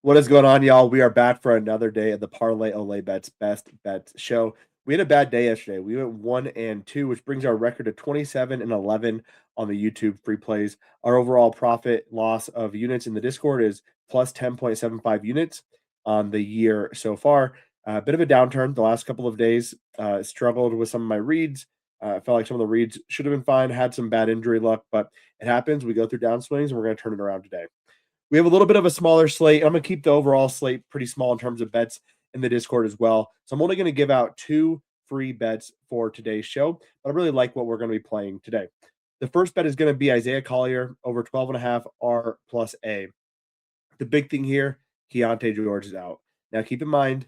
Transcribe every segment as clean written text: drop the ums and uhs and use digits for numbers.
What is going on, y'all? We are back for another day of the Parlay Olay Bets Best Bets show. We had a bad day yesterday. We went 1-2, which brings our record to 27-11 on the YouTube free plays. Our overall profit loss of units in the Discord is plus 10.75 units on the year so far. A bit of a downturn the last couple of days. Struggled with some of my reads. Felt like some of the reads should have been fine. Had some bad injury luck, but it happens. We go through downswings, and we're going to turn it around today. We have a little bit of a smaller slate. I'm going to keep the overall slate pretty small in terms of bets in the Discord as well. So I'm only going to give out 2 free bets for today's show, but I really like what we're going to be playing today. The first bet is going to be Isaiah Collier over 12.5 R plus A. The big thing here, Keontae George is out. Now keep in mind,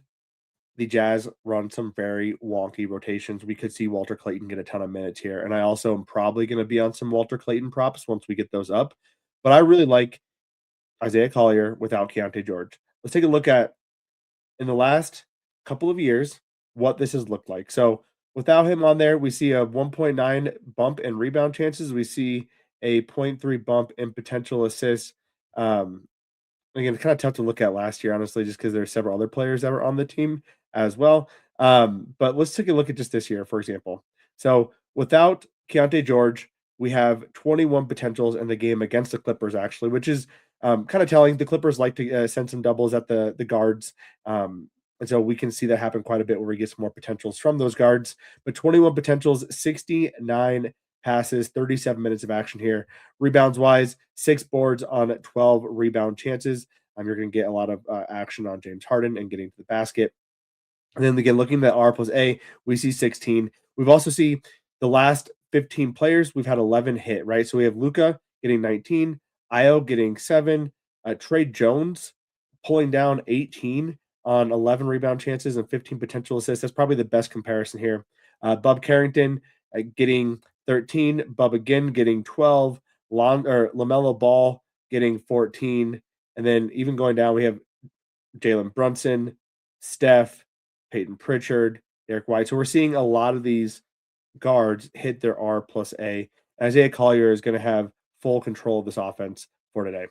the Jazz run some very wonky rotations. We could see Walter Clayton get a ton of minutes here. And I also am probably going to be on some Walter Clayton props once we get those up. But I really like Isaiah Collier without Keontae George. Let's take a look at, in the last couple of years, what this has looked like. So without him on there, we see a 1.9 bump in rebound chances. We see a 0.3 bump in potential assists. Again, it's kind of tough to look at last year, honestly, just because there are several other players that were on the team as well. But let's take a look at just this year, for example. So without Keontae George, we have 21 potentials in the game against the Clippers, actually, which is kind of telling. The Clippers like to send some doubles at the guards. And so we can see that happen quite a bit where we get some more potentials from those guards. But 21 potentials, 69 passes, 37 minutes of action here. Rebounds wise, 6 boards on 12 rebound chances. You're going to get a lot of action on James Harden and getting to the basket. And then again, looking at R plus A, we see 16. We've also see the last 15 players, we've had 11 hit, right? So we have Luka getting 19, Io getting 7, Trey Jones pulling down 18 on 11 rebound chances and 15 potential assists. That's probably the best comparison here. Bub Carrington getting 13, Bub again getting 12, LaMelo Ball getting 14, and then even going down, we have Jalen Brunson, Steph, Peyton Pritchard, Derek White. So we're seeing a lot of these guards hit their R plus A. Isaiah Collier is going to have full control of this offense for today.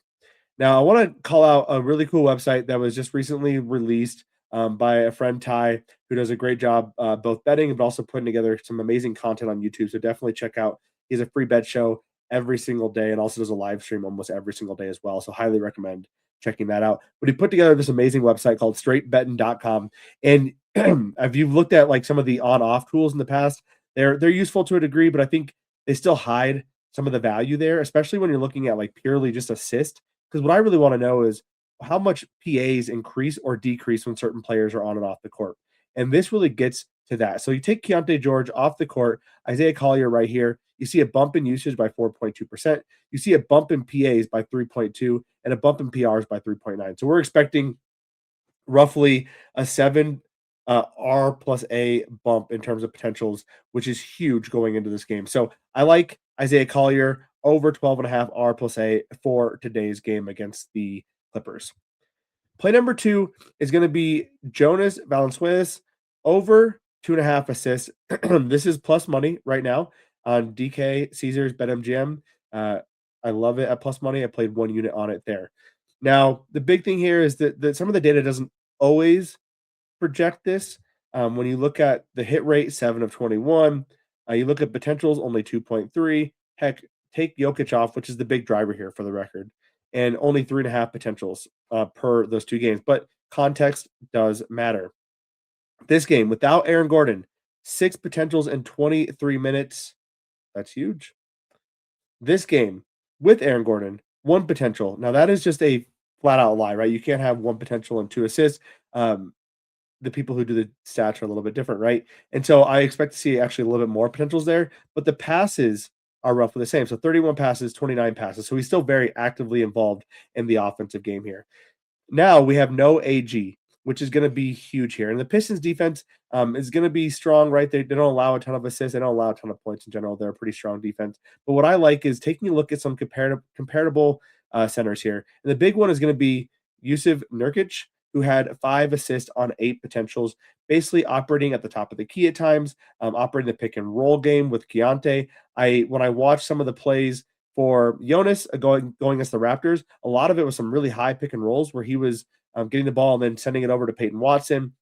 Now, I want to call out a really cool website that was just recently released by a friend, Ty, who does a great job both betting but also putting together some amazing content on YouTube. So definitely check out. He has a free bet show every single day and also does a live stream almost every single day as well. So highly recommend checking that out. But he put together this amazing website called straightbetting.com. And if you've looked at like some of the on-off tools in the past, they're useful to a degree, but I think they still hide some of the value there, especially when you're looking at like purely just assist. Because what I really want to know is how much PAs increase or decrease when certain players are on and off the court. And this really gets to that. So you take Keontae George off the court, Isaiah Collier right here. You see a bump in usage by 4.2%. You see a bump in PAs by 3.2 and a bump in PRs by 3.9. So we're expecting roughly a 7 R plus A bump in terms of potentials, which is huge going into this game. So I like Isaiah Collier over 12.5 R plus A for today's game against the Clippers. Play number 2 is going to be Jonas Valanciunas over 2.5 assists. This is plus money right now on DK Caesars BetMGM. I love it at plus money. I played 1 unit on it there. Now, the big thing here is that some of the data doesn't always project this. When you look at the hit rate, 7 of 21, you look at potentials, only 2.3. Heck, take Jokic off, which is the big driver here for the record, and only 3.5 potentials per those 2 games. But context does matter. This game, without Aaron Gordon, 6 potentials in 23 minutes. That's huge. This game, with Aaron Gordon, 1 potential. Now, that is just a flat-out lie, right? You can't have 1 potential and 2 assists. The people who do the stats are a little bit different, right? And so I expect to see actually a little bit more potentials there, but the passes are roughly the same. So 31 passes, 29 passes. So he's still very actively involved in the offensive game here. Now we have no AG, which is going to be huge here. And the Pistons defense is going to be strong, right? They don't allow a ton of assists. They don't allow a ton of points in general. They're a pretty strong defense. But what I like is taking a look at some comparable centers here. And the big one is going to be Yusuf Nurkic, who had 5 assists on 8 potentials, basically operating at the top of the key at times, operating the pick and roll game with Keontae. When I watched some of the plays for Jonas going against the Raptors, a lot of it was some really high pick and rolls where he was getting the ball and then sending it over to Peyton Watson.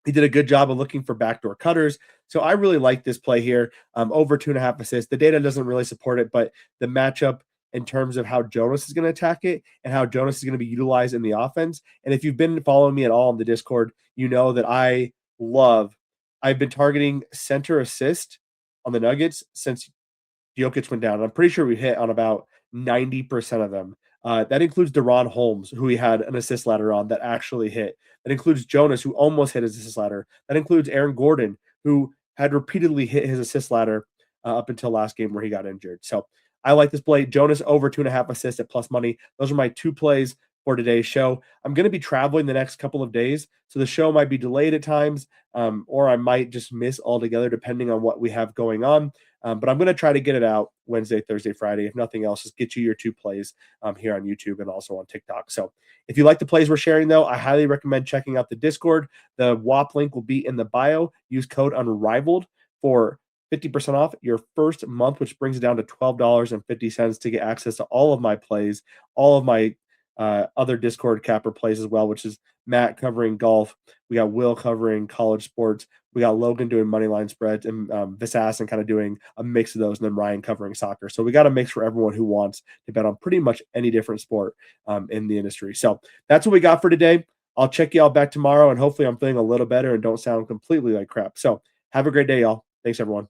He did a good job of looking for backdoor cutters. So I really like this play here. Over 2.5 assists. The data doesn't really support it, but the matchup in terms of how Jonas is going to attack it and how Jonas is going to be utilized in the offense. And if you've been following me at all on the Discord, you know that I've been targeting center assist on the Nuggets since Jokic went down. I'm pretty sure we hit on about 90% of them. That includes Deron Holmes, who we had an assist ladder on that actually hit. That includes Jonas, who almost hit his assist ladder. That includes Aaron Gordon, who had repeatedly hit his assist ladder up until last game where he got injured. So I like this play. Jonas over 2.5 assists at plus money. Those are my two plays for today's show. I'm going to be traveling the next couple of days, so the show might be delayed at times, or I might just miss altogether depending on what we have going on. But I'm going to try to get it out Wednesday, Thursday, Friday. If nothing else, just get you your two plays here on YouTube and also on TikTok. So if you like the plays we're sharing, though, I highly recommend checking out the Discord. The WAP link will be in the bio. Use code Unrivaled for 50% off your first month, which brings it down to $12.50 to get access to all of my plays, all of my other Discord capper plays as well, which is Matt covering golf. We got Will covering college sports. We got Logan doing money line spreads and Visas and kind of doing a mix of those, and then Ryan covering soccer. So we got a mix for everyone who wants to bet on pretty much any different sport in the industry. So that's what we got for today. I'll check y'all back tomorrow, and hopefully I'm feeling a little better and don't sound completely like crap. So have a great day, y'all. Thanks, everyone.